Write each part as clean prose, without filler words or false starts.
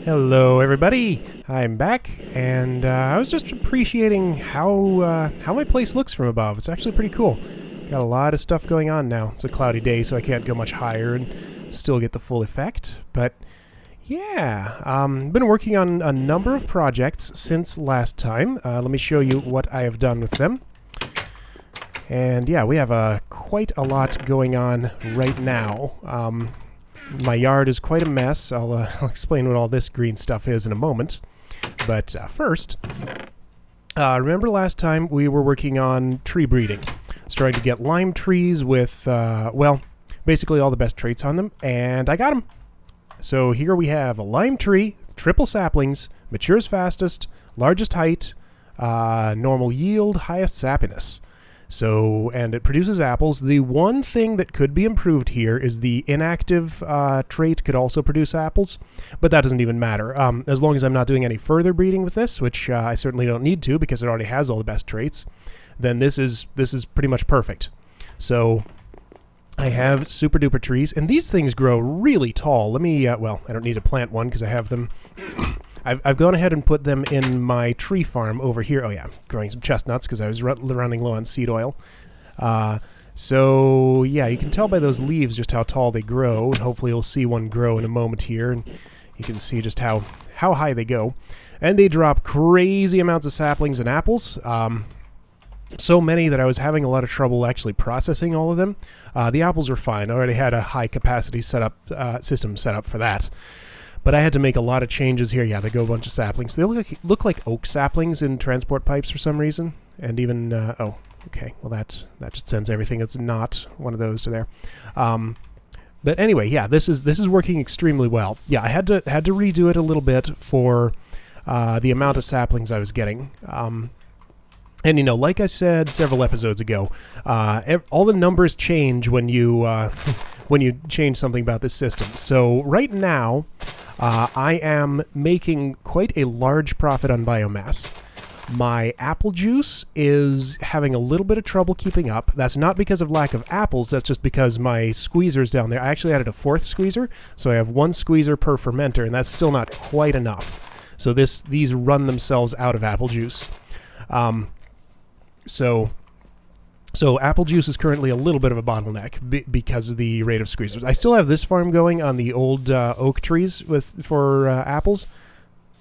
Hello everybody, I'm back, and I was just appreciating how my place looks from above. It's actually pretty cool. Got a lot of stuff going on now. It's a cloudy day, so I can't go much higher and still get the full effect, but yeah, been working on a number of projects since last time. Let me show you what I have done with them. And yeah, we have quite a lot going on right now. My yard is quite a mess. I'll explain what all this green stuff is in a moment. But first, remember last time we were working on tree breeding. I was trying to get lime trees with, well, basically all the best traits on them, and I got them. So here we have a lime tree, triple saplings, matures fastest, largest height, normal yield, highest sappiness. So, and it produces apples. The one thing that could be improved here is the inactive trait could also produce apples, but that doesn't even matter. As long as I'm not doing any further breeding with this, which I certainly don't need to because it already has all the best traits, then this is pretty much perfect. So I have super duper trees, and these things grow really tall. Let me, well, I don't need to plant one because I have them. I've gone ahead and put them in my tree farm over here. Oh yeah, I'm growing some chestnuts because I was running low on seed oil. So yeah, you can tell by those leaves just how tall they grow, and hopefully you'll see one grow in a moment here, and you can see just how high they go. And they drop crazy amounts of saplings and apples. So many that I was having a lot of trouble actually processing all of them. The apples were fine. I already had a high capacity system set up for that. But I had to make a lot of changes here. Yeah, they go a bunch of saplings. They look like oak saplings in transport pipes for some reason. And even, oh, okay. Well, that just sends everything that's not one of those to there. But anyway, yeah, this is working extremely well. Yeah, I had to redo it a little bit for the amount of saplings I was getting. And, you know, like I said several episodes ago, all the numbers change when you change something about this system. So right now, I am making quite a large profit on biomass. My apple juice is having a little bit of trouble keeping up. That's not because of lack of apples. That's just because my squeezer's down there. I actually added a fourth squeezer, so I have one squeezer per fermenter, and that's still not quite enough. So these run themselves out of apple juice. So apple juice is currently a little bit of a bottleneck because of the rate of squeezers. I still have this farm going on the old oak trees for apples.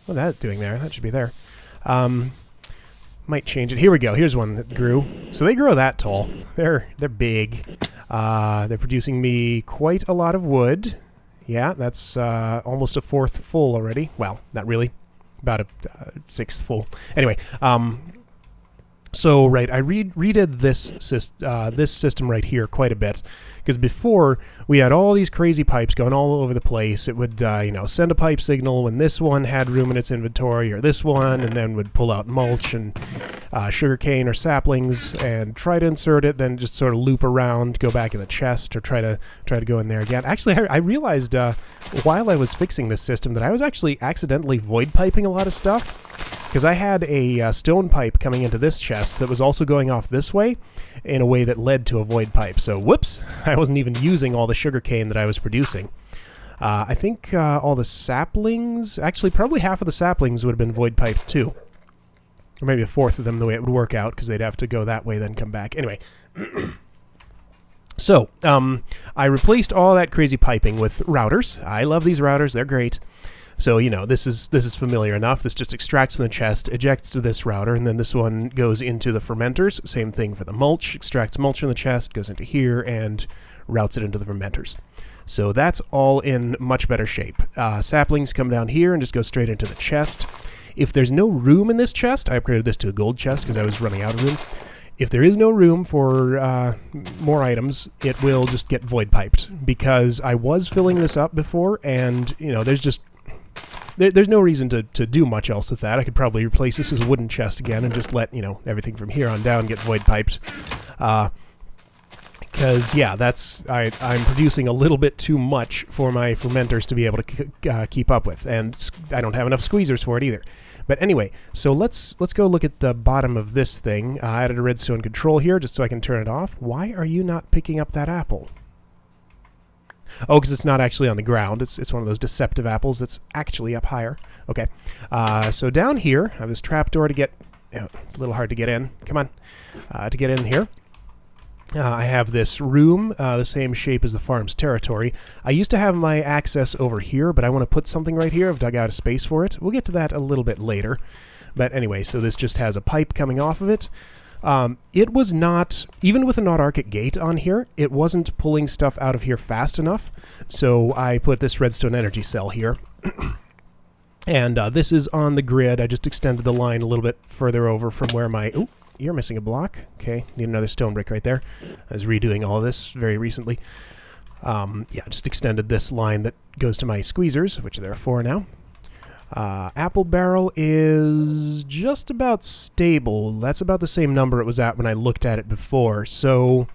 What's that doing there? That should be there. Might change it. Here we go. Here's one that grew. So they grow that tall. They're big. They're producing me quite a lot of wood. Yeah, that's almost a fourth full already. Well, not really. About a sixth full. Anyway, so, right, I redid this system right here quite a bit, because before we had all these crazy pipes going all over the place. It would, you know, send a pipe signal when this one had room in its inventory, or this one, and then would pull out mulch and sugarcane or saplings and try to insert it, then just sort of loop around, go back in the chest, or try to go in there again. Actually, I realized while I was fixing this system that I was actually accidentally void piping a lot of stuff. Because I had a stone pipe coming into this chest that was also going off this way in a way that led to a void pipe. So, whoops, I wasn't even using all the sugarcane that I was producing. I think all the saplings, actually probably half of the saplings would have been void piped too. Or maybe a fourth of them the way it would work out, because they'd have to go that way then come back. Anyway. So, I replaced all that crazy piping with routers. I love these routers, they're great. So, you know, this is familiar enough. This just extracts from the chest, ejects to this router, and then this one goes into the fermenters. Same thing for the mulch. Extracts mulch from the chest, goes into here, and routes it into the fermenters. So that's all in much better shape. Saplings come down here and just go straight into the chest. If there's no room in this chest, I upgraded this to a gold chest because I was running out of room. If there is no room for more items, it will just get void piped, because I was filling this up before, and, you know, there's no reason to do much else with that. I could probably replace this as a wooden chest again and just let, you know, everything from here on down get void piped. Because, yeah, I'm producing a little bit too much for my fermenters to be able to keep up with. And I don't have enough squeezers for it either. But anyway, so let's go look at the bottom of this thing. I added a redstone control here just so I can turn it off. Why are you not picking up that apple? Oh, because it's not actually on the ground. It's one of those deceptive apples that's actually up higher. Okay. So down here, I have this trapdoor to get... it's a little hard to get in. Come on. To get in here. I have this room, the same shape as the farm's territory. I used to have my access over here, but I want to put something right here. I've dug out a space for it. We'll get to that a little bit later. But anyway, so this just has a pipe coming off of it. It was not, even with a not Arctic gate on here, it wasn't pulling stuff out of here fast enough. So I put this redstone energy cell here. And this is on the grid. I just extended the line a little bit further over from where my... Ooh, you're missing a block. Okay, need another stone brick right there. I was redoing all of this very recently. Yeah, just extended this line that goes to my squeezers, which there are 4 now. Apple barrel is just about stable. That's about the same number it was at when I looked at it before. So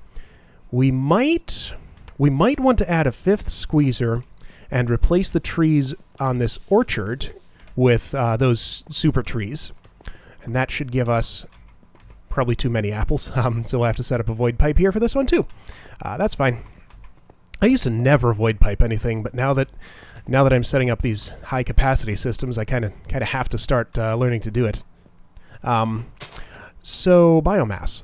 we might want to add a 5th squeezer and replace the trees on this orchard with those super trees. And that should give us probably too many apples. So we'll have to set up a void pipe here for this one too. That's fine. I used to never void pipe anything, but now that I'm setting up these high capacity systems, I kind of have to start learning to do it. So biomass.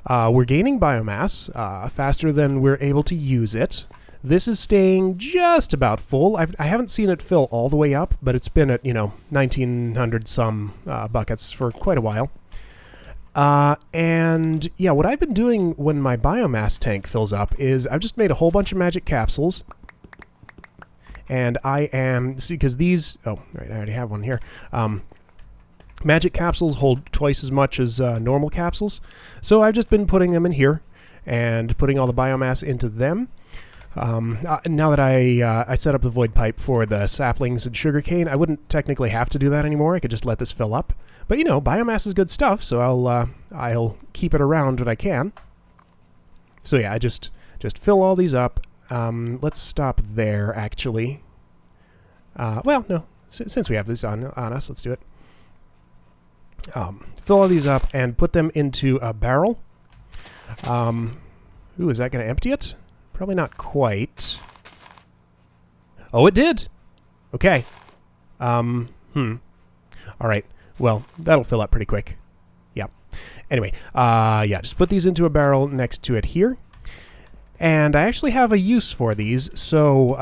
We're gaining biomass faster than we're able to use it. This is staying just about full. I haven't seen it fill all the way up, but it's been at 1,900 some buckets for quite a while. And yeah, what I've been doing when my biomass tank fills up is I've just made a whole bunch of magic capsules. And I am, see, because these, oh, right, I already have one here. Magic capsules hold twice as much as normal capsules. So I've just been putting them in here and putting all the biomass into them. Now that I set up the void pipe for the saplings and sugarcane, I wouldn't technically have to do that anymore. I could just let this fill up. But biomass is good stuff, so I'll keep it around when I can. So yeah, I just fill all these up. Let's stop there, actually. Well, no, since we have this on us, let's do it. Fill all these up and put them into a barrel. Ooh, is that going to empty it? Probably not quite. Oh, it did. Okay. All right. Well, that'll fill up pretty quick. Yeah. Anyway, yeah, just put these into a barrel next to it here. And I actually have a use for these. So,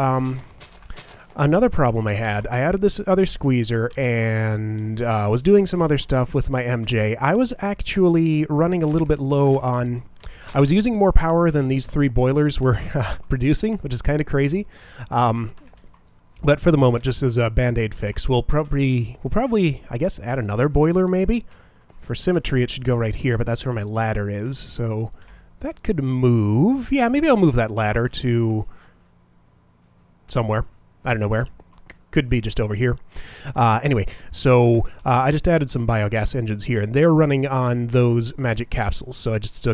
another problem I added this other squeezer and was doing some other stuff with my MJ. I was actually running a little bit low on... I was using more power than these 3 boilers were producing, which is kind of crazy. But for the moment, just as a band-aid fix, we'll probably, I guess, add another boiler maybe. For symmetry, it should go right here, but that's where my ladder is. So that could move. Yeah, maybe I'll move that ladder to somewhere. I don't know where. Could be just over here. Anyway, so I just added some biogas engines here, and they're running on those magic capsules. So I just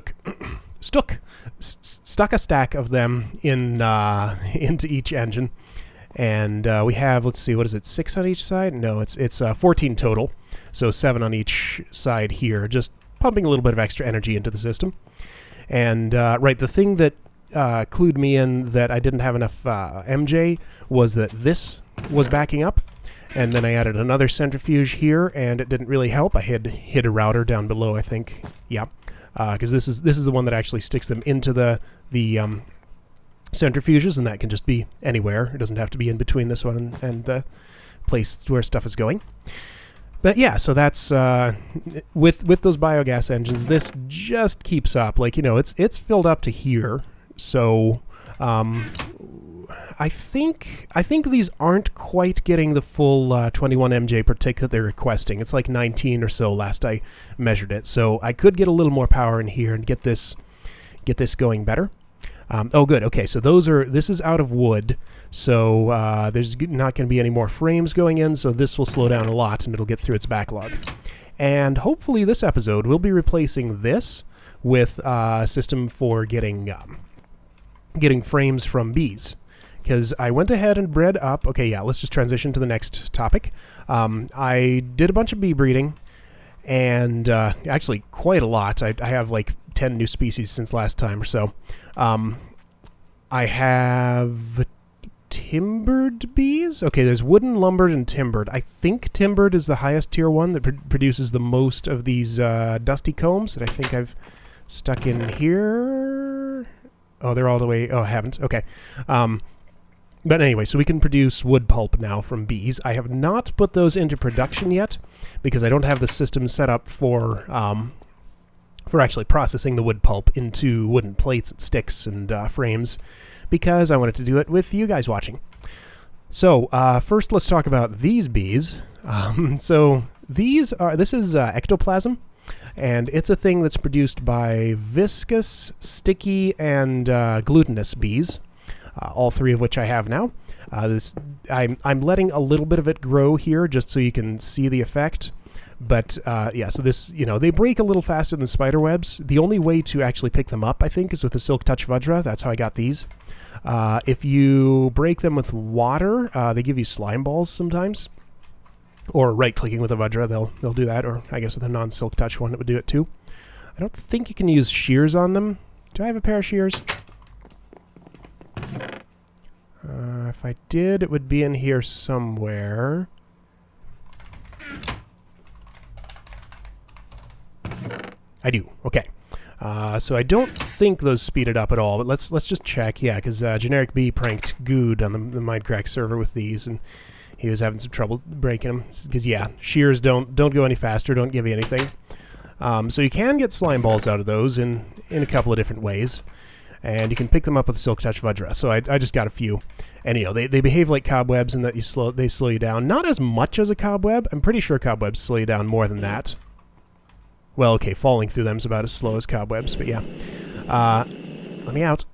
stuck a stack of them in into each engine. And we have, let's see, what is it, 6 on each side? No, it's 14 total. So 7 on each side here, just pumping a little bit of extra energy into the system. And, right, the thing that clued me in that I didn't have enough MJ was that this was backing up. And then I added another centrifuge here, and it didn't really help. I had hit a router down below, I think. Yeah, because this is the one that actually sticks them into the centrifuges, and that can just be anywhere. It doesn't have to be in between this one and the place where stuff is going. But yeah, so that's with those biogas engines, this just keeps up. Like, it's filled up to here. So I think these aren't quite getting the full 21 MJ per tick that they're requesting. It's like 19 or so last I measured it. So I could get a little more power in here and get this going better. Oh, good. Okay, so this is out of wood, so there's not going to be any more frames going in, so this will slow down a lot, and it'll get through its backlog. And hopefully this episode, we'll be replacing this with a system for getting frames from bees. Because I went ahead and bred up... Okay, yeah, let's just transition to the next topic. I did a bunch of bee breeding, and actually quite a lot. I have like 10 new species since last time or so. I have timbered bees. Okay, there's wooden, lumbered, and timbered. I think timbered is the highest tier one that produces the most of these dusty combs that I think I've stuck in here. Oh, they're all the way... Oh, I haven't. Okay. But anyway, so we can produce wood pulp now from bees. I have not put those into production yet because I don't have the system set up for actually processing the wood pulp into wooden plates and sticks and frames, because I wanted to do it with you guys watching. So first let's talk about these bees. So this is ectoplasm, and it's a thing that's produced by viscous, sticky, and glutinous bees, all three of which I have now. I'm letting a little bit of it grow here just so you can see the effect. But yeah, so this, they break a little faster than spider webs. The only way to actually pick them up, I think, is with the Silk Touch Vajra. That's how I got these. If you break them with water, they give you slime balls sometimes. Or right-clicking with a Vajra, they'll do that. Or I guess with a non-Silk Touch one, it would do it too. I don't think you can use shears on them. Do I have a pair of shears? If I did, it would be in here somewhere. I do. Okay. So I don't think those speed it up at all, but let's just check. Yeah, because Generic Bee pranked Good on the Minecraft server with these, and he was having some trouble breaking them. Because, yeah, shears don't go any faster, don't give you anything. So you can get slime balls out of those in a couple of different ways, and you can pick them up with Silk Touch Vajra. So I just got a few. And, they behave like cobwebs in that they slow you down. Not as much as a cobweb. I'm pretty sure cobwebs slow you down more than that. Well, okay, falling through them is about as slow as cobwebs, but yeah. Let me out.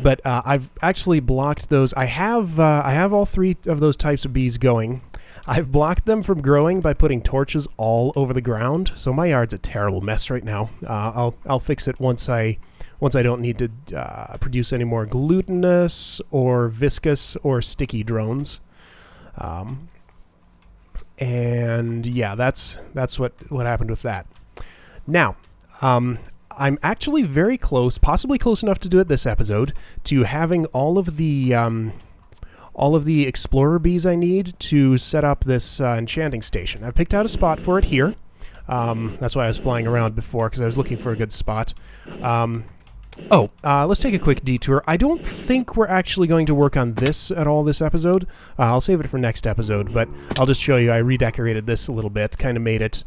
But I've actually blocked those. I have all three of those types of bees going. I've blocked them from growing by putting torches all over the ground. So my yard's a terrible mess right now. I'll fix it once I don't need to produce any more glutinous or viscous or sticky drones. And yeah, that's what happened with that. Now, I'm actually very close, possibly close enough to do it this episode, to having all of the explorer bees I need to set up this enchanting station. I've picked out a spot for it here. That's why I was flying around before, because I was looking for a good spot. Let's take a quick detour. I don't think we're actually going to work on this at all this episode. I'll save it for next episode, but I'll just show you. I redecorated this a little bit, kind of made it...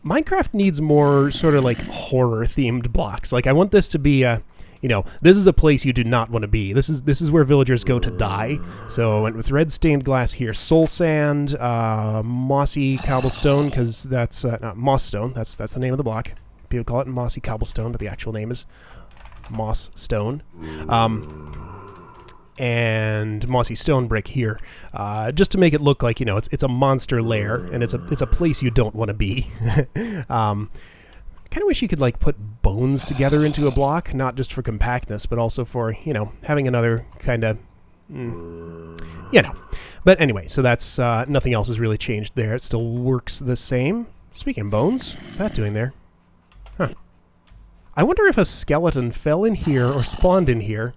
Minecraft needs more sort of like horror-themed blocks. Like, I want this to be this is a place you do not want to be. This is where villagers go to die. So I went with red stained glass here, soul sand, mossy cobblestone, because that's not moss stone. That's the name of the block. People call it mossy cobblestone, but the actual name is moss stone. And mossy stone brick here, just to make it look like it's a monster lair, and it's a place you don't want to be. Kind of wish you could like put bones together into a block, not just for compactness, but also for having another kind of But anyway, so that's nothing else has really changed there. It still works the same. Speaking of bones, what's that doing there? Huh. I wonder if a skeleton fell in here or spawned in here.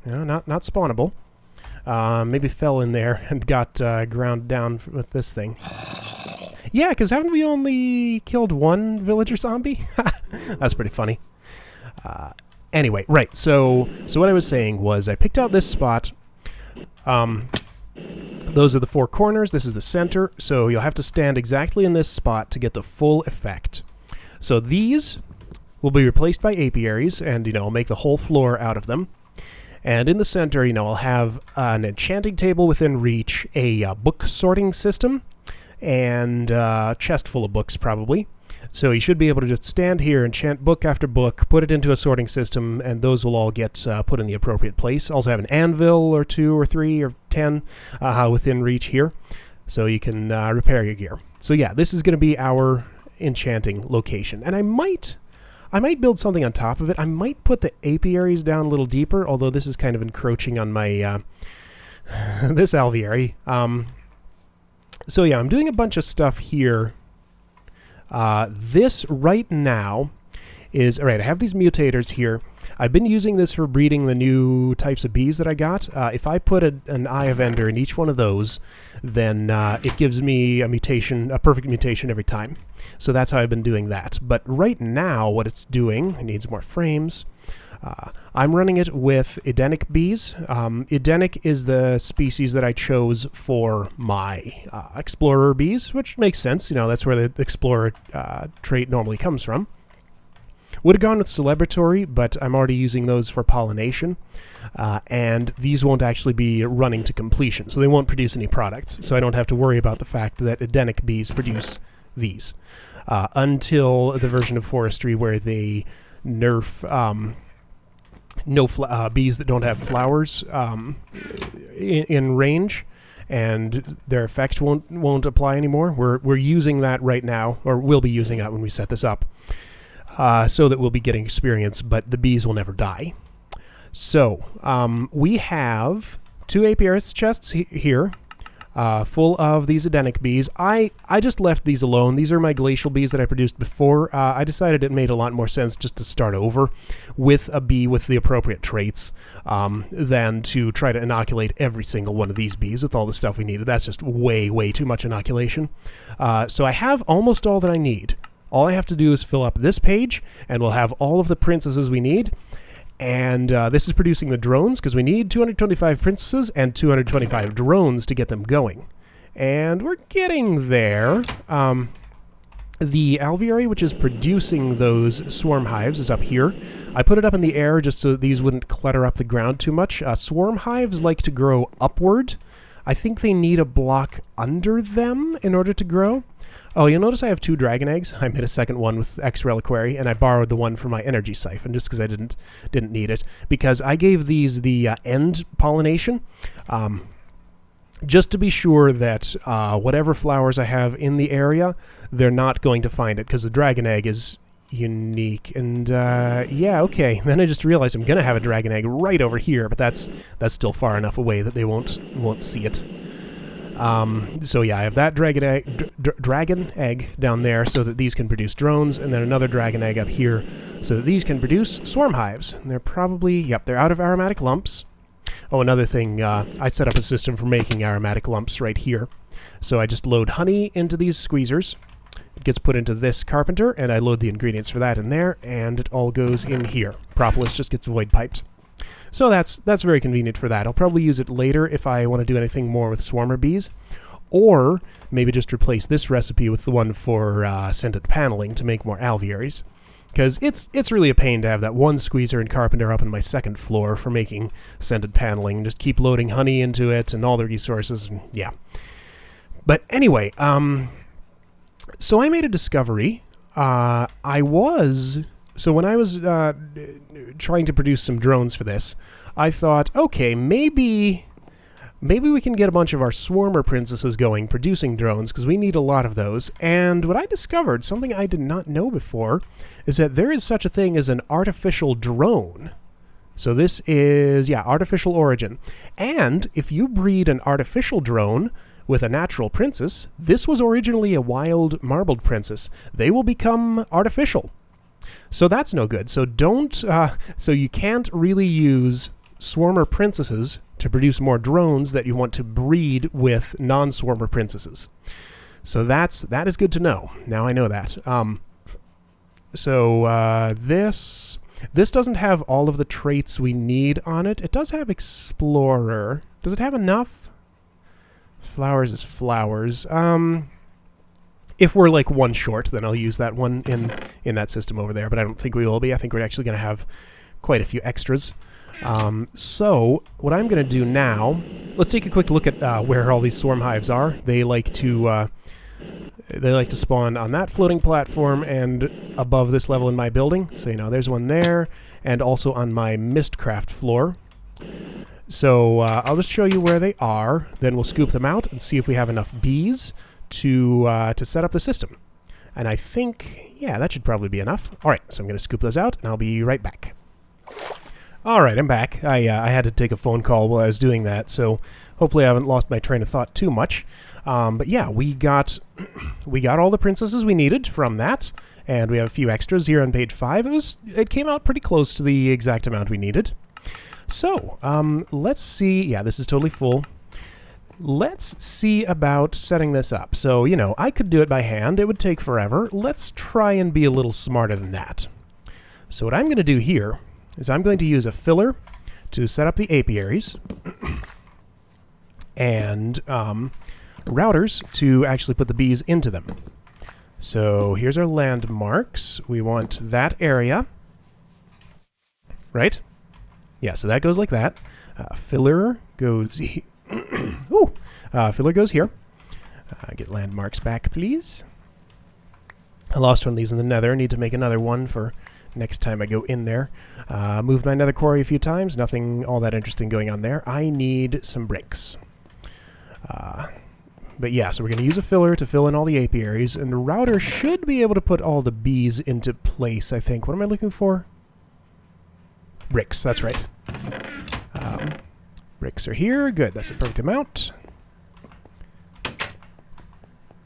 No, not spawnable. Maybe fell in there and got ground down with this thing. Yeah, because haven't we only killed one villager zombie? That's pretty funny. Anyway, right. So what I was saying was I picked out this spot. Those are the four corners. This is the center. So you'll have to stand exactly in this spot to get the full effect. So these will be replaced by apiaries, and I'll make the whole floor out of them. And in the center, I'll have an enchanting table within reach, a book sorting system, and a chest full of books, probably. So you should be able to just stand here, enchant book after book, put it into a sorting system, and those will all get put in the appropriate place. Also have an anvil or 2 or 3 or 10 within reach here, so you can repair your gear. So yeah, this is going to be our enchanting location. And I might build something on top of it. I might put the apiaries down a little deeper, although this is kind of encroaching on my this alveary. So yeah, I'm doing a bunch of stuff here. This right now is... Alright, I have these mutators here. I've been using this for breeding the new types of bees that I got. If I put an eye of ender in each one of those, then it gives me a mutation, a perfect mutation every time. So that's how I've been doing that. But right now, what it's doing, it needs more frames. I'm running it with Edenic bees. Edenic is the species that I chose for my explorer bees, which makes sense. You know, that's where the explorer trait normally comes from. Would have gone with celebratory, but I'm already using those for pollination. And these won't actually be running to completion, so they won't produce any products. So I don't have to worry about the fact that Edenic bees produce these. Until the version of forestry where they nerf bees that don't have flowers in range, and their effect won't apply anymore. We're using that right now, or we'll be using that when we set this up, so that we'll be getting experience, but the bees will never die. So we have 2 apiarist chests here, full of these Edenic bees. I just left these alone. These are my glacial bees that I produced before. I decided it made a lot more sense just to start over with a bee with the appropriate traits than to try to inoculate every single one of these bees with all the stuff we needed. That's just way, way too much inoculation. So I have almost all that I need. All I have to do is fill up this page, and we'll have all of the princesses we need. And this is producing the drones, because we need 225 princesses and 225 drones to get them going. And we're getting there. The alveary, which is producing those swarm hives, is up here. I put it up in the air just so that these wouldn't clutter up the ground too much. Swarm hives like to grow upward. I think they need a block under them in order to grow. Oh, you'll notice I have 2 dragon eggs. I made a second one with X Reliquary, and I borrowed the one from my energy siphon just because I didn't need it. Because I gave these the end pollination, just to be sure that whatever flowers I have in the area, they're not going to find it, because the dragon egg is unique. And yeah, okay. Then I just realized I'm going to have a dragon egg right over here, but that's still far enough away that they won't see it. So yeah, I have that dragon egg down there so that these can produce drones, and then another dragon egg up here so that these can produce swarm hives. And they're probably, yep, they're out of aromatic lumps. Oh, another thing, I set up a system for making aromatic lumps right here. So I just load honey into these squeezers. It gets put into this carpenter, and I load the ingredients for that in there, and it all goes in here. Propolis just gets void piped. So that's very convenient for that. I'll probably use it later if I want to do anything more with swarmer bees, or maybe just replace this recipe with the one for scented paneling to make more alvearies, because it's really a pain to have that one squeezer and carpenter up on my second floor for making scented paneling. Just keep loading honey into it and all the resources, and yeah. But anyway, so I made a discovery. So when I was trying to produce some drones for this, I thought, okay, maybe we can get a bunch of our swarmer princesses going producing drones, because we need a lot of those. And what I discovered, something I did not know before, is that there is such a thing as an artificial drone. So this is, yeah, artificial origin. And if you breed an artificial drone with a natural princess, this was originally a wild marbled princess. They will become artificial. So that's no good. So so you can't really use swarmer princesses to produce more drones that you want to breed with non-swarmer princesses. So that is good to know. Now I know that. This doesn't have all of the traits we need on it. It does have Explorer. Does it have enough? Flowers is flowers. If we're like one short, then I'll use that one in that system over there, but I don't think we will be. I think we're actually going to have quite a few extras. So what I'm going to do now, let's take a quick look at where all these swarm hives are. They like to spawn on that floating platform and above this level in my building. So, you know, there's one there, and also on my Mistcraft floor. So I'll just show you where they are, then we'll scoop them out and see if we have enough bees to set up the system. And I think, yeah, that should probably be enough. All right, so I'm going to scoop those out, and I'll be right back. All right, I'm back. I had to take a phone call while I was doing that, so hopefully I haven't lost my train of thought too much. But yeah, we got all the princesses we needed from that, And we have a few extras here on page 5. It came out pretty close to the exact amount we needed. So, let's see. Yeah, this is totally full. Let's see about setting this up. So, you know, I could do it by hand. It would take forever. Let's try and be a little smarter than that. So what I'm going to do here is I'm going to use a filler to set up the apiaries and routers to actually put the bees into them. So here's our landmarks. We want that area, right? Yeah, so that goes like that. Filler goes filler goes here. Get landmarks back, please. I lost one of these in the nether. I need to make another one for next time I go in there. Moved my nether quarry a few times. Nothing all that interesting going on there. I need some bricks. But yeah, so we're going to use a filler to fill in all the apiaries, and the router should be able to put all the bees into place, I think. What am I looking for? Bricks, that's right. Bricks are here. Good, that's the perfect amount.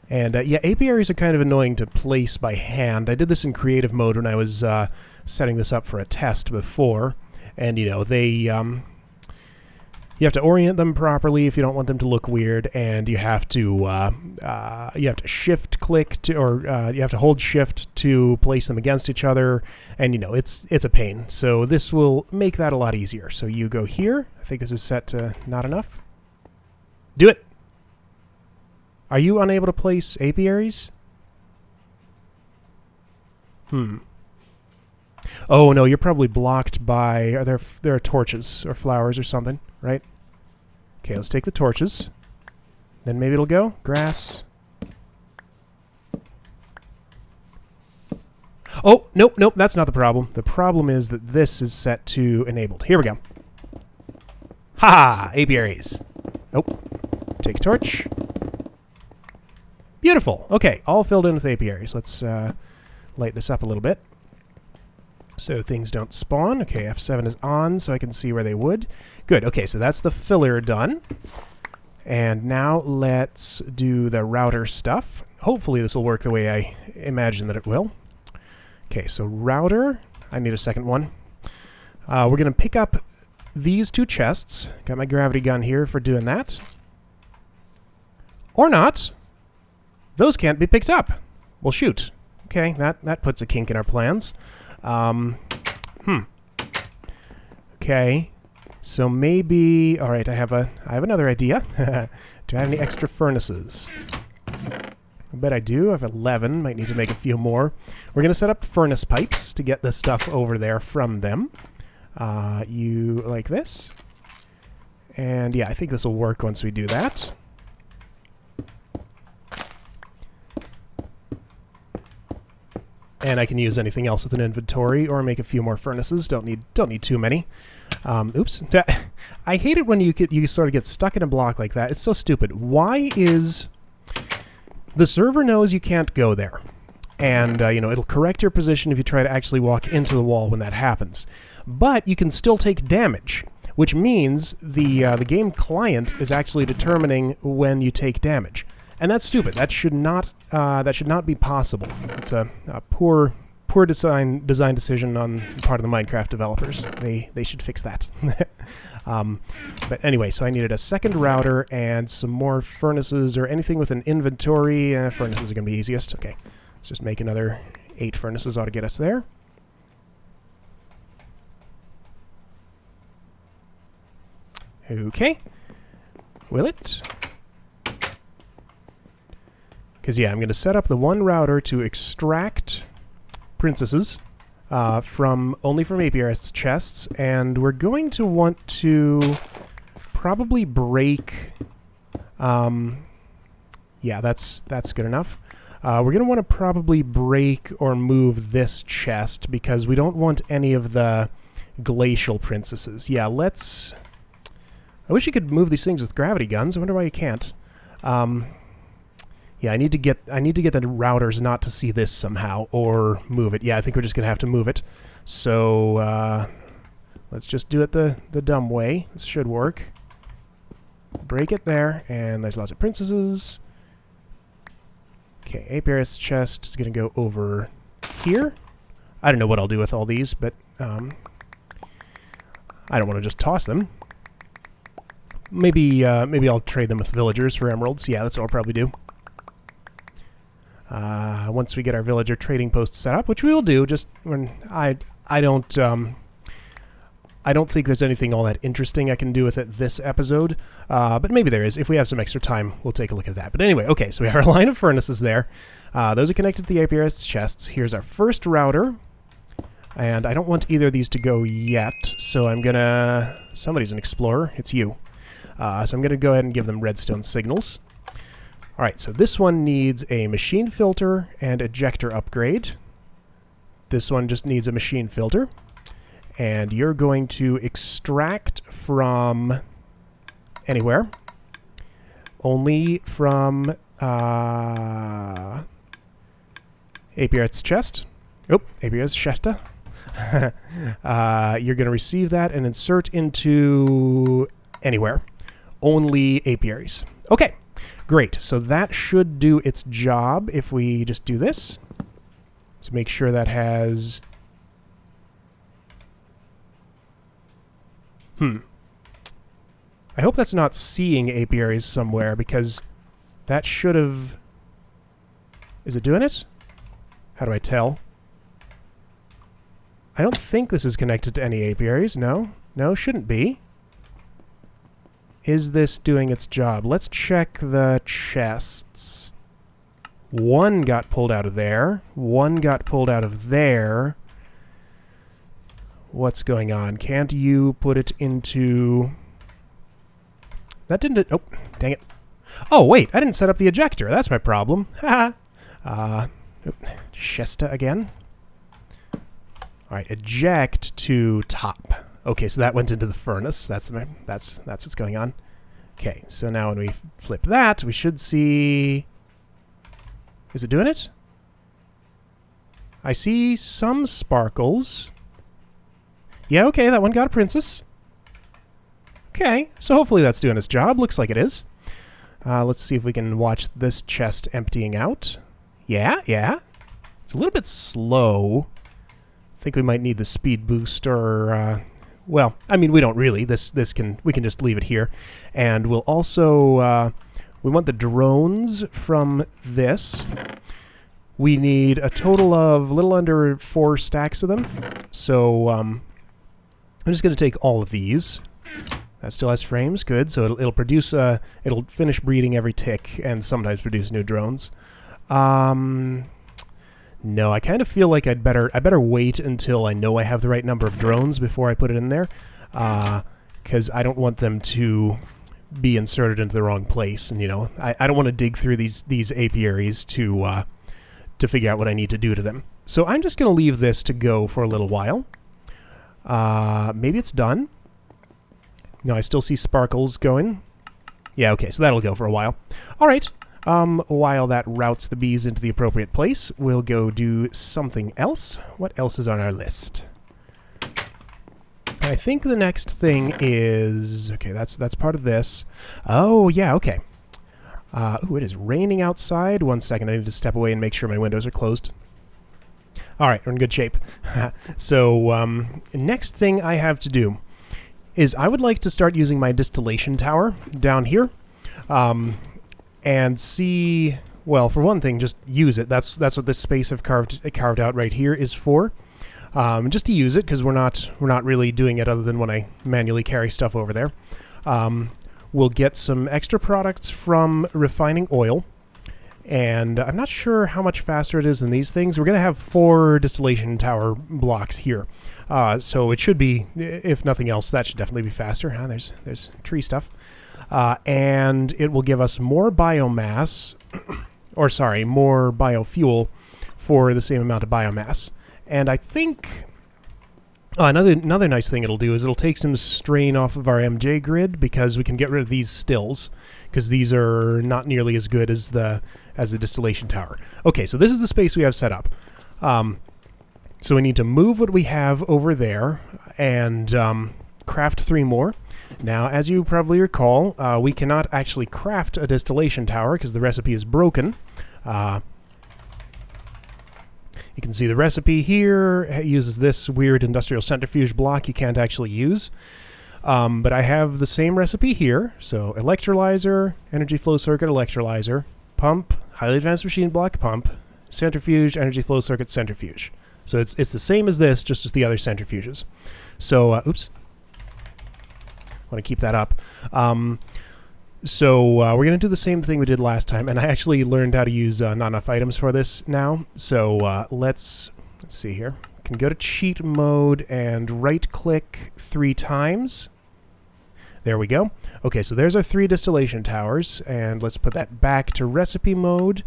And yeah, apiaries are kind of annoying to place by hand. I did this in creative mode when I was setting this up for a test before. And, you know, you have to orient them properly if you don't want them to look weird, and you have to shift click to, or you have to hold shift to place them against each other, and you know it's a pain. So this will make that a lot easier. So you go here. I think this is set to not enough. Do it. Are you unable to place apiaries? Oh no, you're probably blocked by. There are torches or flowers or something, right? Okay, let's take the torches. Then maybe it'll go. Grass. Oh, nope, that's not the problem. The problem is that this is set to enabled. Here we go. Ha! Apiaries. Oh, take a torch. Beautiful. Okay, all filled in with apiaries. Let's light this up a little bit so things don't spawn. Okay, F7 is on so I can see where they would. Good. Okay, so that's the filler done. And now let's do the router stuff. Hopefully this will work the way I imagine that it will. Okay, so router. I need a second one. We're going to pick up these two chests. Got my gravity gun here for doing that. Or not. Those can't be picked up. Well, shoot. Okay, that puts a kink in our plans. Okay, so maybe... Alright, I have another idea. Do I have any extra furnaces? I bet I do. I have 11. Might need to make a few more. We're going to set up furnace pipes to get the stuff over there from them. You like this. And yeah, I think this will work once we do that. And I can use anything else with an inventory or make a few more furnaces. Don't need too many. Oops. I hate it when you sort of get stuck in a block like that. It's so stupid. Why is... The server knows you can't go there. And, you know, it'll correct your position if you try to actually walk into the wall when that happens. But you can still take damage, which means the game client is actually determining when you take damage. And that's stupid. That should not be possible. It's a poor design decision on the part of the Minecraft developers. They should fix that. But anyway, so I needed a second router and some more furnaces or anything with an inventory. Furnaces are going to be easiest. Okay, let's just make another 8 furnaces. Ought to get us there. Okay. Will it? Because, yeah, I'm going to set up the one router to extract princesses only from apiarist chests, and we're going to want to probably break... yeah, that's good enough. We're going to want to probably break or move this chest because we don't want any of the glacial princesses. Yeah, let's... I wish you could move these things with gravity guns. I wonder why you can't. Yeah, I need to get the routers not to see this somehow, or move it. Yeah, I think we're just going to have to move it. So, let's just do it the dumb way. This should work. Break it there, and there's lots of princesses. Okay, apiarist chest is going to go over here. I don't know what I'll do with all these, but I don't want to just toss them. Maybe I'll trade them with villagers for emeralds. Yeah, that's what I'll probably do. Once we get our villager trading post set up, which we will do. Just when I don't think there's anything all that interesting I can do with it this episode, but maybe there is. If we have some extra time, we'll take a look at that. But anyway, okay, so we have our line of furnaces there. Those are connected to the APRS chests. Here's our first router. And I don't want either of these to go yet, so I'm gonna... Somebody's an explorer. It's you. So I'm gonna go ahead and give them redstone signals. Alright, so this one needs a machine filter and ejector upgrade. This one just needs a machine filter. And you're going to extract from anywhere. Only from APR's chest. Oh, APR's chesta. You're going to receive that and insert into anywhere. Only apiaries. Okay, great. So that should do its job if we just do this. Let's make sure that has... I hope that's not seeing apiaries somewhere, because that should have... Is it doing it? How do I tell? I don't think this is connected to any apiaries. No. No, shouldn't be. Is this doing its job? Let's check the chests. One got pulled out of there. One got pulled out of there. What's going on? Can't you put it into... That didn't... Oh, dang it. Oh, wait. I didn't set up the ejector. That's my problem. Haha. Shesta again. Alright, eject to top. Okay, so that went into the furnace. That's what's going on. Okay, so now when we flip that, we should see... Is it doing it? I see some sparkles. Yeah, okay, that one got a princess. Okay, so hopefully that's doing its job. Looks like it is. Let's see if we can watch this chest emptying out. Yeah. It's a little bit slow. I think we might need the speed boost, or well, I mean, we don't really. We can just leave it here, and we'll also we want the drones from this. We need a total of a little under 4 stacks of them. So I'm just going to take all of these. That still has frames, good. So it'll produce it'll finish breeding every tick, and sometimes produce new drones. No, I kind of feel like I better wait until I know I have the right number of drones before I put it in there, because I don't want them to be inserted into the wrong place, and you know, I don't want to dig through these apiaries to figure out what I need to do to them. So I'm just going to leave this to go for a little while. Maybe it's done. No, I still see sparkles going. Yeah, okay, so that'll go for a while. All right. While that routes the bees into the appropriate place, we'll go do something else. What else is on our list? I think the next thing is... Okay, that's part of this. Oh, yeah, okay. Ooh, it is raining outside. 1 second, I need to step away and make sure my windows are closed. Alright, we're in good shape. So, next thing I have to do is I would like to start using my distillation tower down here. And see, well, for one thing, just use it. That's what this space I've carved out right here is for. Just to use it, because we're not really doing it other than when I manually carry stuff over there. We'll get some extra products from refining oil, and I'm not sure how much faster it is than these things. We're going to have 4 distillation tower blocks here, so it should be, if nothing else, that should definitely be faster. There's tree stuff. And it will give us more biomass, or sorry, more biofuel for the same amount of biomass. And I think another nice thing it'll do is it'll take some strain off of our MJ grid, because we can get rid of these stills, because these are not nearly as good as the distillation tower. Okay, so this is the space we have set up. So we need to move what we have over there and craft 3 more. Now, as you probably recall, we cannot actually craft a distillation tower because the recipe is broken. You can see the recipe here. It uses this weird industrial centrifuge block you can't actually use. But I have the same recipe here. So electrolyzer, energy flow circuit, electrolyzer, pump, highly advanced machine block, pump, centrifuge, energy flow circuit, centrifuge. So it's the same as this, just as the other centrifuges. So, oops. Want to keep that up. So we're going to do the same thing we did last time, and I actually learned how to use not enough items for this now. So let's see here. Can go to cheat mode and right-click 3 times. There we go. Okay, so there's our 3 distillation towers, and let's put that back to recipe mode.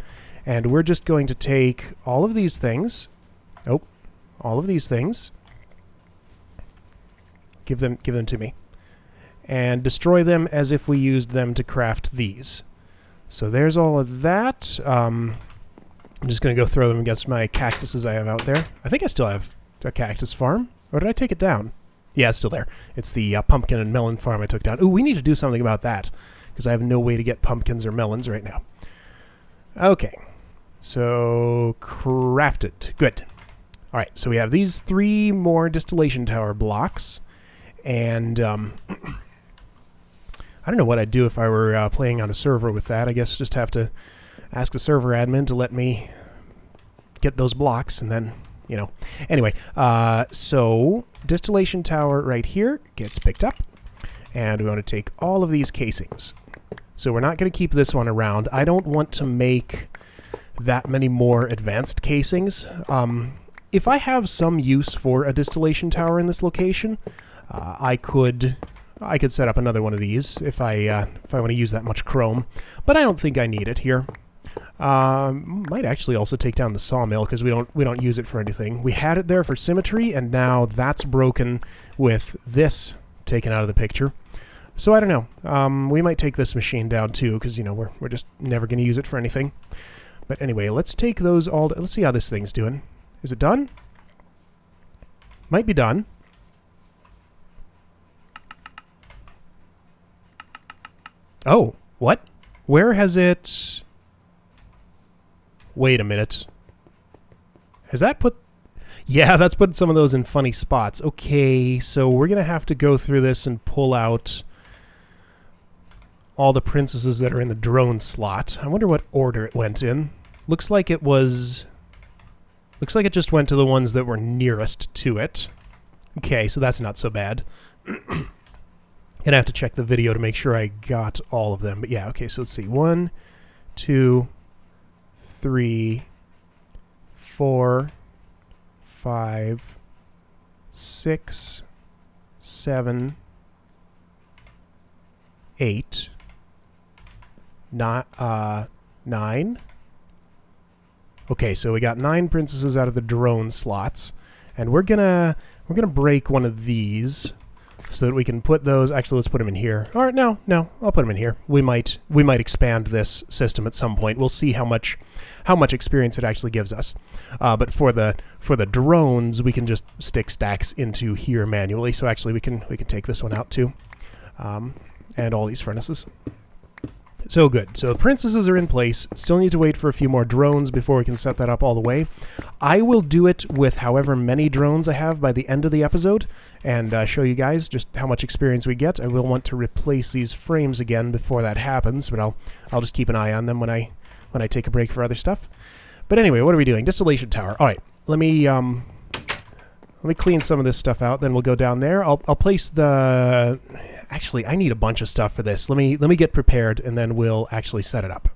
And we're just going to take all of these things. Oh, all of these things. Give them to me. And destroy them as if we used them to craft these. So there's all of that. I'm just going to go throw them against my cactuses I have out there. I think I still have a cactus farm. Or did I take it down? Yeah, it's still there. It's the pumpkin and melon farm I took down. Ooh, we need to do something about that, because I have no way to get pumpkins or melons right now. Okay. So, crafted. Good. All right, so we have these 3 more distillation tower blocks. And I don't know what I'd do if I were playing on a server with that. I guess just have to ask the server admin to let me get those blocks, and then, you know. Anyway, so distillation tower right here gets picked up, and we want to take all of these casings. So we're not going to keep this one around. I don't want to make that many more advanced casings. If I have some use for a distillation tower in this location, I could set up another one of these if I want to use that much chrome, but I don't think I need it here. Might actually also take down the sawmill, because we don't use it for anything. We had it there for symmetry, and now that's broken with this taken out of the picture. So I don't know. We might take this machine down too, because you know we're just never going to use it for anything. But anyway, let's take those all. Let's see how this thing's doing. Is it done? Might be done. Oh, what? Where has it... Wait a minute. Has that put... Yeah, that's put some of those in funny spots. Okay, so we're going to have to go through this and pull out all the princesses that are in the drone slot. I wonder what order it went in. Looks like it was... Looks like it just went to the ones that were nearest to it. Okay, so that's not so bad. Gonna have to check the video to make sure I got all of them. But yeah, okay, so let's see. 1, 2, 3, 4, 5, 6, 7, 8, 9. Okay, so we got 9 princesses out of the drone slots, and we're gonna break one of these so that we can put those. Actually, let's put them in here. All right, no, I'll put them in here. We might expand this system at some point. We'll see how much experience it actually gives us. But for the drones, we can just stick stacks into here manually. So actually, we can take this one out too, and all these furnaces. So good. So the princesses are in place. Still need to wait for a few more drones before we can set that up all the way. I will do it with however many drones I have by the end of the episode, and show you guys just how much experience we get. I will want to replace these frames again before that happens, but I'll just keep an eye on them when I take a break for other stuff. But anyway, what are we doing? Distillation tower. All right. Let me clean some of this stuff out, then we'll go down there. I'll place the... Actually, I need a bunch of stuff for this. Let me get prepared, and then we'll actually set it up.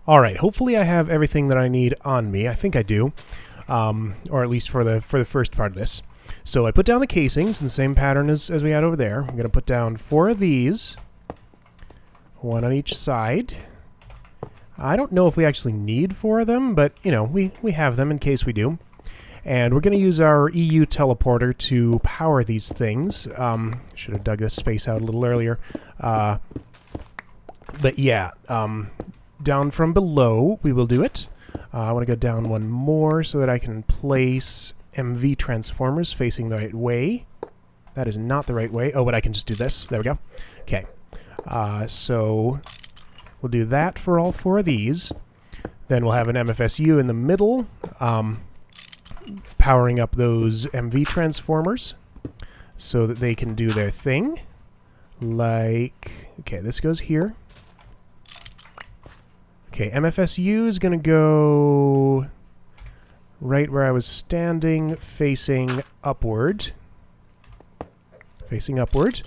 All right, hopefully I have everything that I need on me. I think I do, or at least for the first part of this. So I put down the casings in the same pattern as we had over there. I'm going to put down 4 of these, 1 on each side. I don't know if we actually need 4 of them, but, you know, we have them in case we do. And we're going to use our EU teleporter to power these things. Should have dug this space out a little earlier. But yeah, down from below, we will do it. I want to go down 1 more so that I can place MV transformers facing the right way. That is not the right way. Oh, but I can just do this. There we go. Okay. So we'll do that for all 4 of these. Then we'll have an MFSU in the middle. powering up those MV transformers so that they can do their thing. Like, okay, this goes here. Okay, MFSU is going to go right where I was standing, facing upward. Facing upward.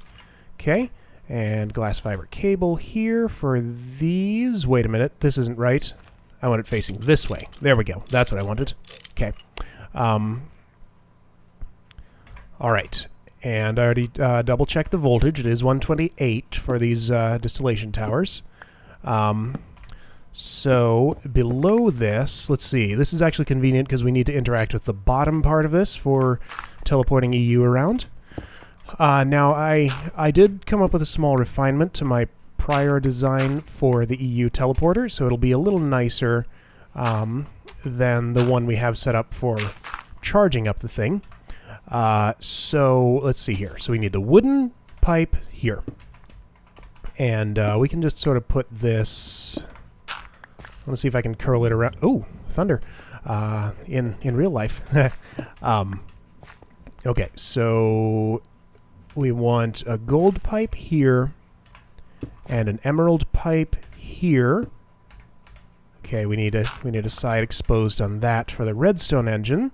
Okay, and glass fiber cable here for these. Wait a minute, this isn't right. I want it facing this way. There we go. That's what I wanted. Okay. All right. And I already double-checked the voltage. It is 128 for these distillation towers. So below this, let's see. This is actually convenient because we need to interact with the bottom part of this for teleporting EU around. Now, I did come up with a small refinement to my prior design for the EU teleporter, so it'll be a little nicer than the one we have set up for charging up the thing. So let's see here. So we need the wooden pipe here. And we can just sort of put this... I want to see if I can curl it around... Oh, thunder. In real life. Okay, so we want a gold pipe here and an emerald pipe here. Okay, we need a side exposed on that for the redstone engine,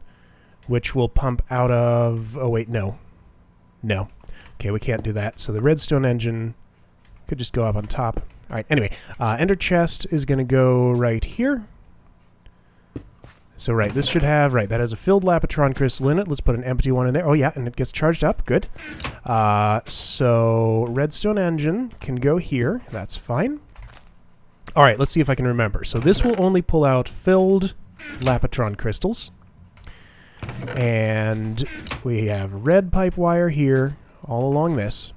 which will pump out of... Oh, wait, no. No. Okay, we can't do that. So the redstone engine could just go up on top. All right, anyway, ender chest is going to go right here. So, right, this should have... Right, that has a filled Lapatron crystal in it. Let's put an empty one in there. Oh, yeah, and it gets charged up. Good. So, redstone engine can go here. That's fine. All right, let's see if I can remember. So this will only pull out filled Lapatron crystals. And we have red pipe wire here, all along this.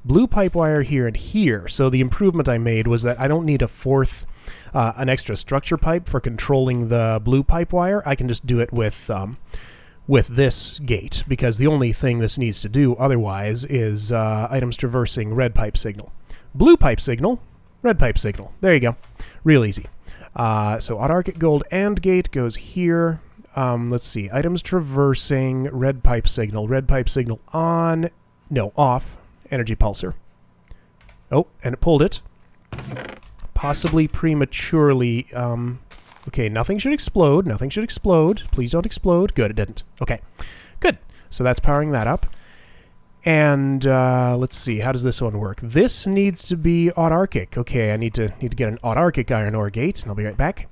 Blue pipe wire here and here. So the improvement I made was that I don't need a fourth, an extra structure pipe for controlling the blue pipe wire. I can just do it with this gate, because the only thing this needs to do otherwise is items traversing red pipe signal. Blue pipe signal, red pipe signal. There you go. Real easy. So autarchic gold and gate goes here. Let's see. Items traversing red pipe signal on, no, off. Energy pulsar. Oh, and it pulled it. Possibly prematurely. Okay, nothing should explode. Nothing should explode. Please don't explode. Good, it didn't. Okay, good. So that's powering that up. And let's see. How does this one work? This needs to be autarchic. Okay, I need to get an autarchic iron ore gate, and I'll be right back.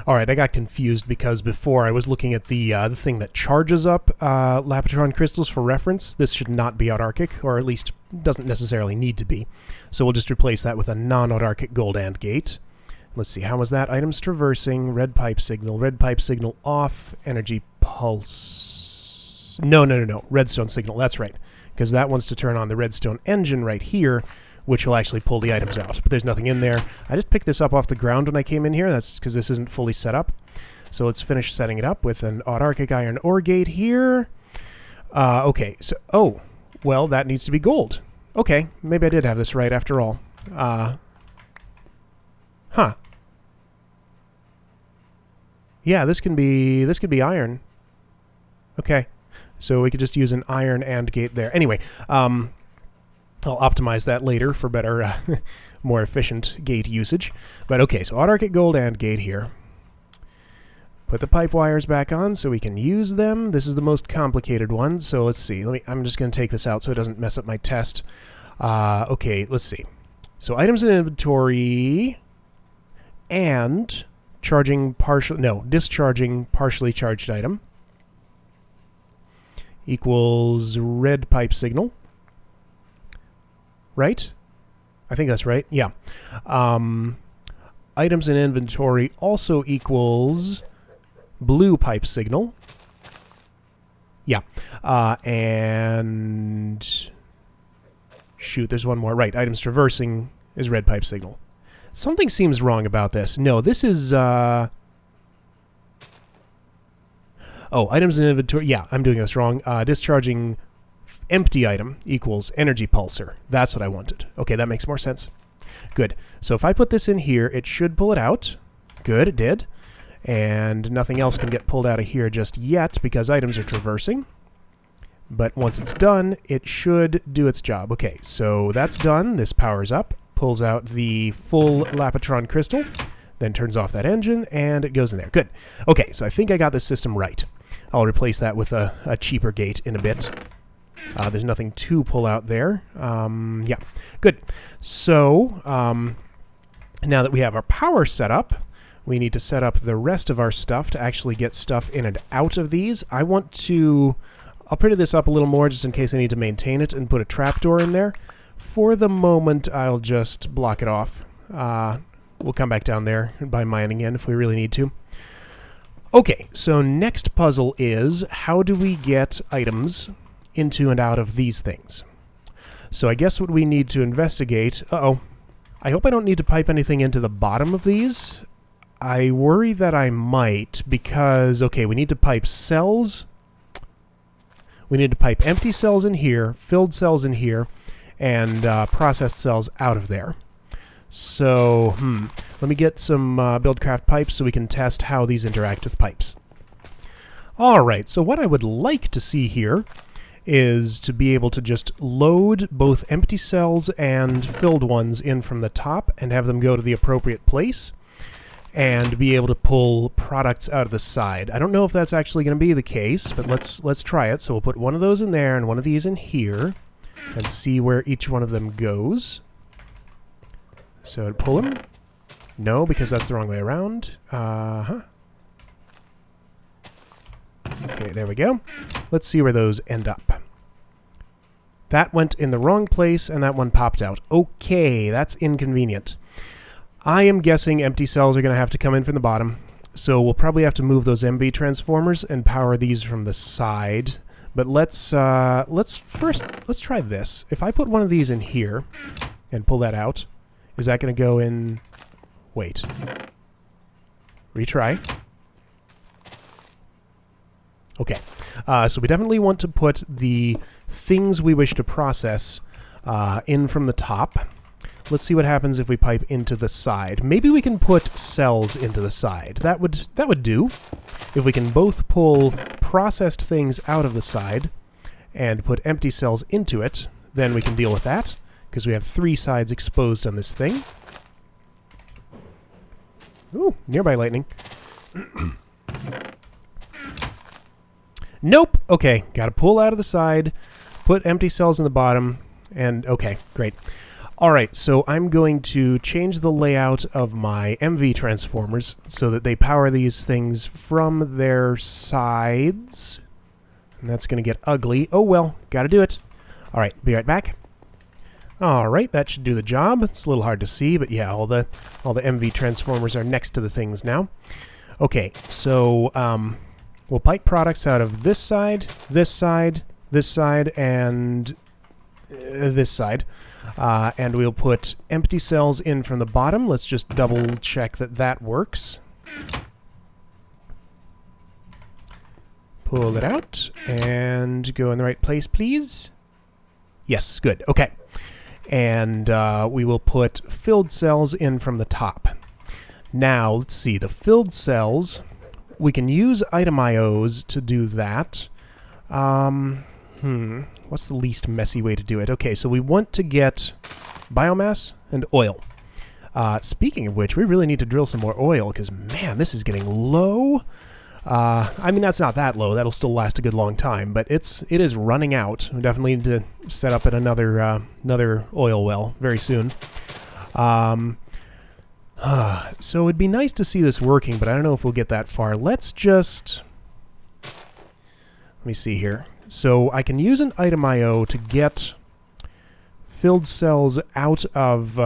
All right, I got confused because before I was looking at the thing that charges up Lapatron crystals for reference. This should not be autarchic, or at least doesn't necessarily need to be. So we'll just replace that with a non-autarchic gold AND gate. Let's see, how was that? Items traversing, red pipe signal off, energy pulse... No, redstone signal, that's right. Because that wants to turn on the redstone engine right here, which will actually pull the items out. But there's nothing in there. I just picked this up off the ground when I came in here. That's because this isn't fully set up. So let's finish setting it up with an autarchic iron ore gate here. Okay, so... Oh, well, that needs to be gold. Okay, maybe I did have this right after all. Huh. Yeah, this can be iron. Okay, so we could just use an iron AND gate there. Anyway, I'll optimize that later for better, more efficient gate usage. But okay, so autarchic gold AND gate here. Put the pipe wires back on so we can use them. This is the most complicated one, so let's see. I'm just going to take this out so it doesn't mess up my test. Okay, let's see. So items in inventory and discharging partially charged item equals red pipe signal. Right? I think that's right. Yeah. Items in inventory also equals blue pipe signal. Yeah. And... Shoot, there's one more. Right, items traversing is red pipe signal. Something seems wrong about this. No, this is... Oh, items in inventory... Yeah, I'm doing this wrong. Discharging... empty item equals energy pulsar. That's what I wanted. Okay, that makes more sense. Good. So if I put this in here, it should pull it out. Good, it did. And nothing else can get pulled out of here just yet because items are traversing. But once it's done, it should do its job. Okay, so that's done. This powers up, pulls out the full Lapotron crystal, then turns off that engine, and it goes in there. Good. Okay, so I think I got this system right. I'll replace that with a cheaper gate in a bit. There's nothing to pull out there. Yeah, good. So, now that we have our power set up, we need to set up the rest of our stuff to actually get stuff in and out of these. I want to... I'll pretty this up a little more just in case I need to maintain it and put a trapdoor in there. For the moment, I'll just block it off. We'll come back down there by mining in if we really need to. Okay, so next puzzle is how do we get items into and out of these things? So I guess what we need to investigate... Uh-oh. I hope I don't need to pipe anything into the bottom of these. I worry that I might because, okay, we need to pipe cells... We need to pipe empty cells in here, filled cells in here, and processed cells out of there. So, let me get some buildcraft pipes so we can test how these interact with pipes. Alright, so what I would like to see here is to be able to just load both empty cells and filled ones in from the top and have them go to the appropriate place, and be able to pull products out of the side. I don't know if that's actually going to be the case, but let's try it. So we'll put one of those in there and one of these in here and see where each one of them goes. So I'd pull them. No, because that's the wrong way around. Okay, there we go. Let's see where those end up. That went in the wrong place and that one popped out. Okay, that's inconvenient. I am guessing empty cells are going to have to come in from the bottom, so we'll probably have to move those MV transformers and power these from the side. But let's try this. If I put one of these in here and pull that out, is that going to go in... Wait. Retry. Okay. So we definitely want to put the things we wish to process in from the top. Let's see what happens if we pipe into the side. Maybe we can put cells into the side. That would do. If we can both pull processed things out of the side and put empty cells into it, then we can deal with that, because we have 3 sides exposed on this thing. Ooh, nearby lightning. Nope! Okay, gotta pull out of the side, put empty cells in the bottom, and okay, great. Alright, so I'm going to change the layout of my MV transformers so that they power these things from their sides. And that's going to get ugly. Oh well, gotta do it. Alright, be right back. Alright, that should do the job. It's a little hard to see, but yeah, all the MV transformers are next to the things now. Okay, so we'll pipe products out of this side, this side, this side, and this side. And we'll put empty cells in from the bottom. Let's just double check that that works. Pull it out and go in the right place, please. Yes, good. Okay. And we will put filled cells in from the top. Now, let's see. The filled cells, we can use item IOs to do that. What's the least messy way to do it? Okay, so we want to get biomass and oil. Speaking of which, we really need to drill some more oil, because, man, this is getting low. I mean, that's not that low. That'll still last a good long time, but it is running out. We definitely need to set up at another oil well very soon. So it'd be nice to see this working, but I don't know if we'll get that far. Let's just... Let me see here. So I can use an item IO to get filled cells out of...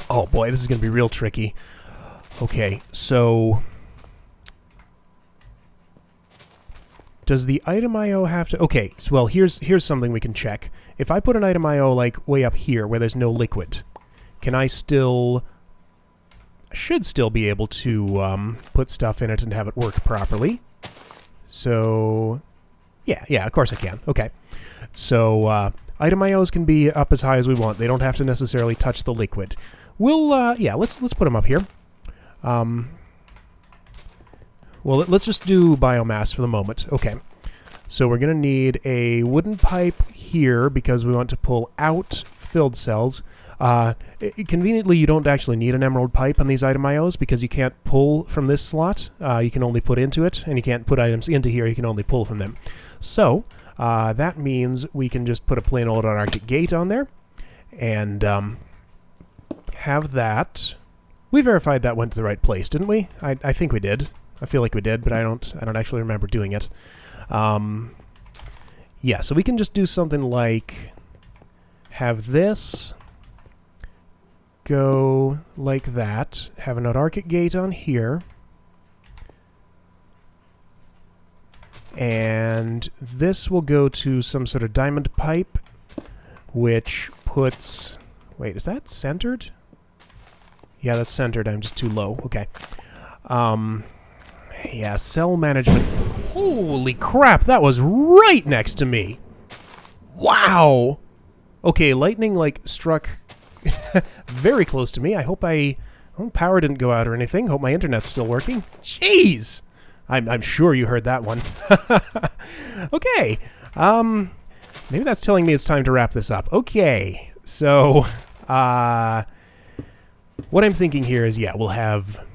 oh boy, this is going to be real tricky. Okay, so... Does the item IO have to... Okay, so, well, here's something we can check. If I put an item IO, like, way up here, where there's no liquid, can I still... should still be able to put stuff in it and have it work properly. So... Yeah, of course I can. Okay. So, item IOs can be up as high as we want. They don't have to necessarily touch the liquid. We'll, yeah, let's put them up here. Well, let's just do biomass for the moment. Okay. So we're going to need a wooden pipe here because we want to pull out filled cells. Conveniently, you don't actually need an emerald pipe on these item IOs because you can't pull from this slot. You can only put into it, and you can't put items into here. You can only pull from them. So that means we can just put a plain old anarchic gate on there and have that. We verified that went to the right place, didn't we? I think we did. I feel like we did, but I don't actually remember doing it. Yeah, so we can just do something like have this go like that, have an anarchic gate on here, and this will go to some sort of diamond pipe, which puts... Wait, is that centered? Yeah, that's centered. I'm just too low. Okay. Yeah, cell management. Holy crap, that was right next to me. Wow. Okay, lightning, like, struck very close to me. I hope power didn't go out or anything. Hope my internet's still working. Jeez. I'm sure you heard that one. Okay. Maybe that's telling me it's time to wrap this up. Okay. So, what I'm thinking here is, yeah, we'll have...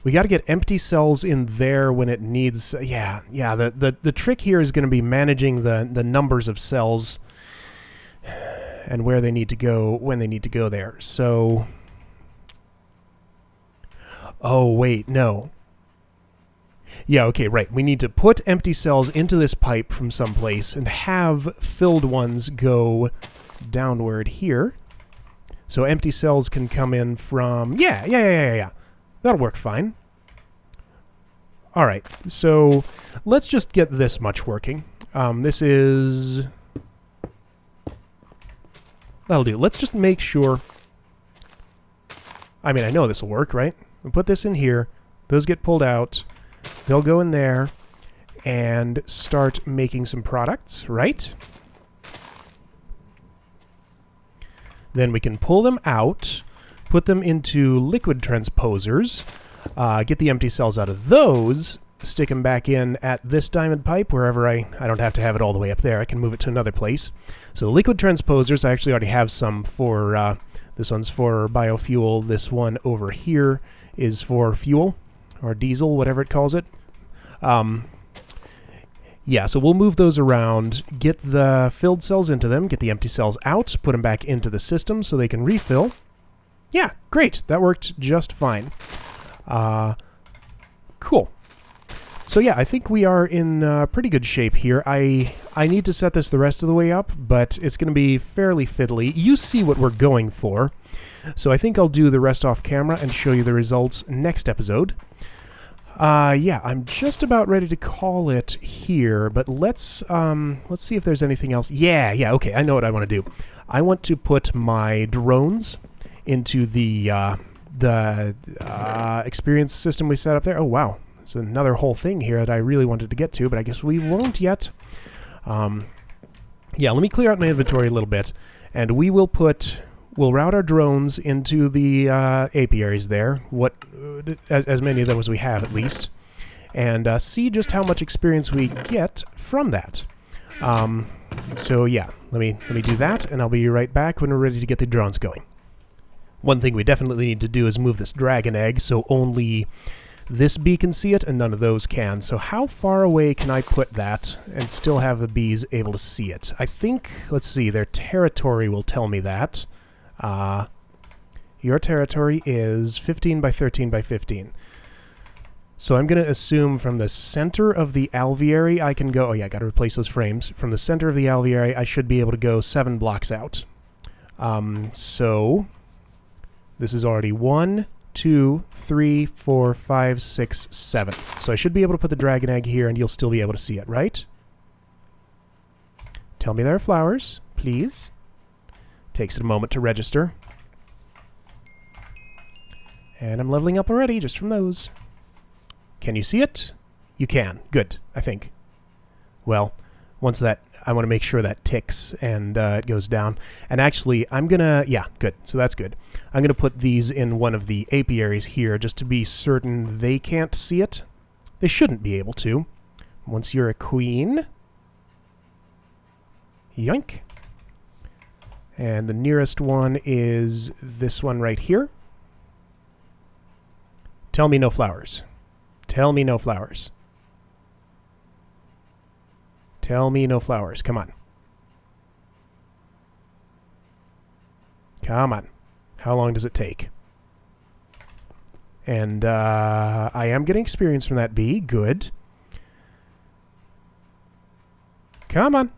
We got to get empty cells in there when it needs... Yeah, the trick here is going to be managing the numbers of cells and where they need to go when they need to go there. So... Oh, wait, no. Yeah, okay, right. We need to put empty cells into this pipe from someplace and have filled ones go downward here. So empty cells can come in from... Yeah. That'll work fine. Alright, so let's just get this much working. This is... That'll do. Let's just make sure... I mean, I know this will work, right? We'll put this in here. Those get pulled out. They'll go in there and start making some products, right? Then we can pull them out, put them into liquid transposers, get the empty cells out of those, stick them back in at this diamond pipe, wherever I don't have to have it all the way up there. I can move it to another place. So the liquid transposers, I actually already have some for, this one's for biofuel. This one over here is for fuel, or diesel, whatever it calls it. Yeah, so we'll move those around, get the filled cells into them, get the empty cells out, put them back into the system so they can refill. Yeah, great. That worked just fine. Cool. So yeah, I think we are in pretty good shape here. I need to set this the rest of the way up, but it's going to be fairly fiddly. You see what we're going for. So I think I'll do the rest off camera and show you the results next episode. Yeah, I'm just about ready to call it here, but let's see if there's anything else. Yeah, okay, I know what I want to do. I want to put my drones into the experience system we set up there. Oh, wow. There's another whole thing here that I really wanted to get to, but I guess we won't yet. Yeah, let me clear out my inventory a little bit, and we'll route our drones into the apiaries there, as many of them as we have at least, and see just how much experience we get from that. So yeah, let me do that, and I'll be right back when we're ready to get the drones going. One thing we definitely need to do is move this dragon egg so only this bee can see it and none of those can. So how far away can I put that and still have the bees able to see it? I think, let's see, their territory will tell me that. Your territory is 15 by 13 by 15. So I'm going to assume from the center of the alveary I can go... Oh yeah, I got to replace those frames. From the center of the alveary I should be able to go 7 blocks out. So this is already 1, 2, 3, 4, 5, 6, 7. So I should be able to put the dragon egg here and you'll still be able to see it, right? Tell me there are flowers, please. Takes it a moment to register. And I'm leveling up already just from those. Can you see it? You can. Good, I think. Well, Once that, I want to make sure that ticks and it goes down. And actually, I'm going to, yeah, good. So that's good. I'm going to put these in one of the apiaries here just to be certain they can't see it. They shouldn't be able to. Once you're a queen. Yoink. And the nearest one is this one right here. Tell me no flowers. Tell me no flowers. Tell me no flowers. Come on. Come on. How long does it take? And I am getting experience from that bee. Good. Come on.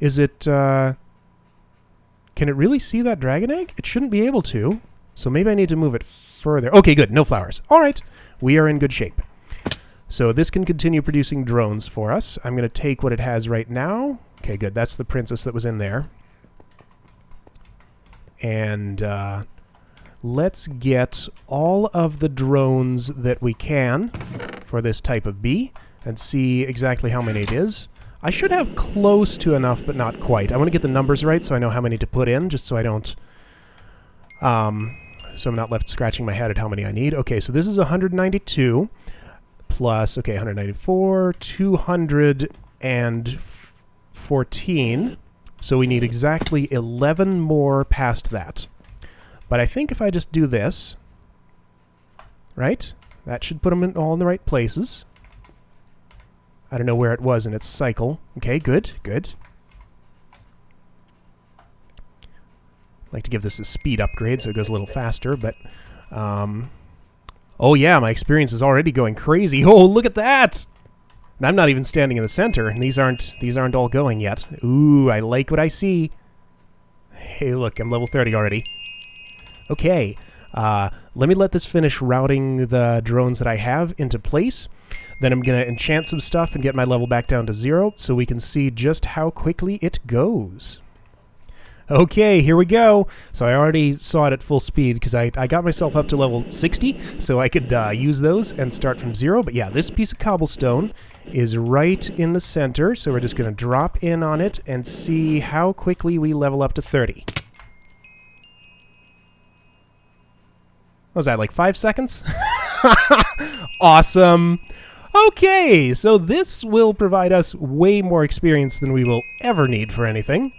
Is it... can it really see that dragon egg? It shouldn't be able to. So maybe I need to move it further. Okay, good. No flowers. All right. We are in good shape. So this can continue producing drones for us. I'm going to take what it has right now. Okay, good. That's the princess that was in there. And let's get all of the drones that we can for this type of bee and see exactly how many it is. I should have close to enough, but not quite. I want to get the numbers right so I know how many to put in, just so I don't... so I'm not left scratching my head at how many I need. Okay, so this is 192 plus, okay, 194, 214. So we need exactly 11 more past that. But I think if I just do this, right, that should put them all in the right places. I don't know where it was in its cycle. Okay, good, good. I'd like to give this a speed upgrade so it goes a little faster, but... oh yeah, my experience is already going crazy. Oh, look at that! And I'm not even standing in the center, and these aren't all going yet. Ooh, I like what I see. Hey, look, I'm level 30 already. Okay, let me let this finish routing the drones that I have into place. Then I'm going to enchant some stuff and get my level back down to 0 so we can see just how quickly it goes. Okay, here we go. So I already saw it at full speed because I got myself up to level 60 so I could use those and start from 0. But yeah, this piece of cobblestone is right in the center, so we're just going to drop in on it and see how quickly we level up to 30. What was that, like 5 seconds? Awesome! Okay, so this will provide us way more experience than we will ever need for anything,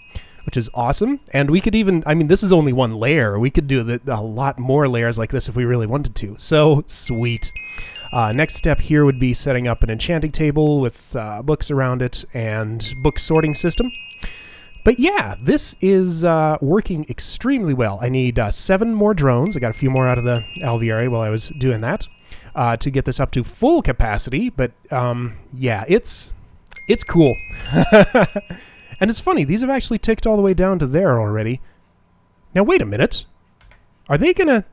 which is awesome. And we could even, I mean, this is only one layer. We could do a lot more layers like this if we really wanted to. So, sweet. Next step here would be setting up an enchanting table with books around it and book sorting system. But yeah, this is working extremely well. I need 7 more drones. I got a few more out of the alveary while I was doing that to get this up to full capacity. But yeah, it's cool. And it's funny, these have actually ticked all the way down to there already. Now wait a minute. Are they gonna...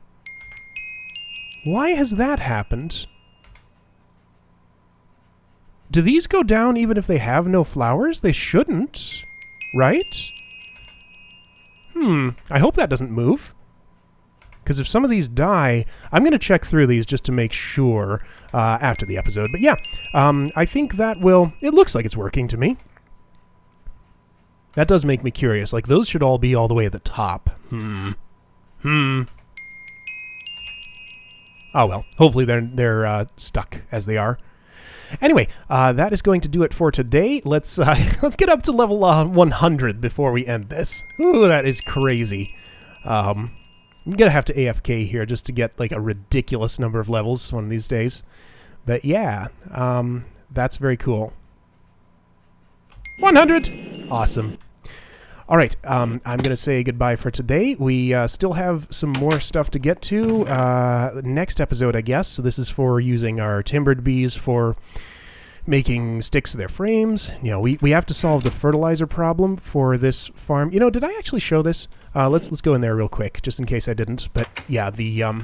Why has that happened? Do these go down even if they have no flowers? They shouldn't, right? I hope that doesn't move. Because if some of these die, I'm going to check through these just to make sure after the episode. But yeah, I think that will... It looks like it's working to me. That does make me curious. Like, those should all be all the way at the top. Oh well, hopefully they're stuck as they are. Anyway, that is going to do it for today. Let's get up to level 100 before we end this. Ooh, that is crazy. I'm gonna have to AFK here just to get like a ridiculous number of levels one of these days. But yeah, that's very cool. 100! Awesome. All right, I'm going to say goodbye for today. We still have some more stuff to get to next episode, I guess. So this is for using our timbered bees for making sticks of their frames. You know, we have to solve the fertilizer problem for this farm. You know, did I actually show this? Let's go in there real quick, just in case I didn't. But yeah, the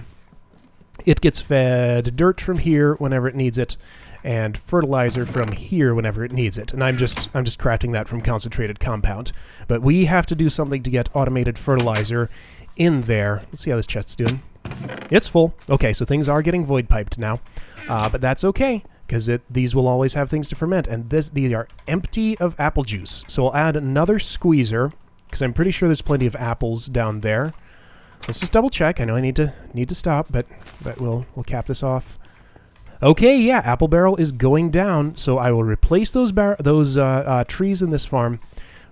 it gets fed dirt from here whenever it needs it, and fertilizer from here whenever it needs it. And I'm just crafting that from concentrated compound. But we have to do something to get automated fertilizer in there. Let's see how this chest's doing. It's full. Okay, so things are getting void piped now. But that's okay, because these will always have things to ferment, and these are empty of apple juice. So I'll add another squeezer, because I'm pretty sure there's plenty of apples down there. Let's just double check. I know I need to stop, but we'll cap this off. Okay, yeah, apple barrel is going down, so I will replace those trees in this farm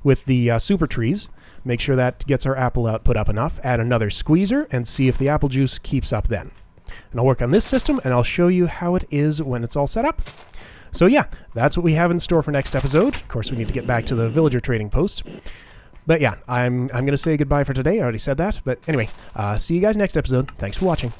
with the super trees. Make sure that gets our apple output up enough. Add another squeezer and see if the apple juice keeps up then. And I'll work on this system, and I'll show you how it is when it's all set up. So yeah, that's what we have in store for next episode. Of course, we need to get back to the villager trading post. But yeah, I'm going to say goodbye for today. I already said that. But anyway, see you guys next episode. Thanks for watching.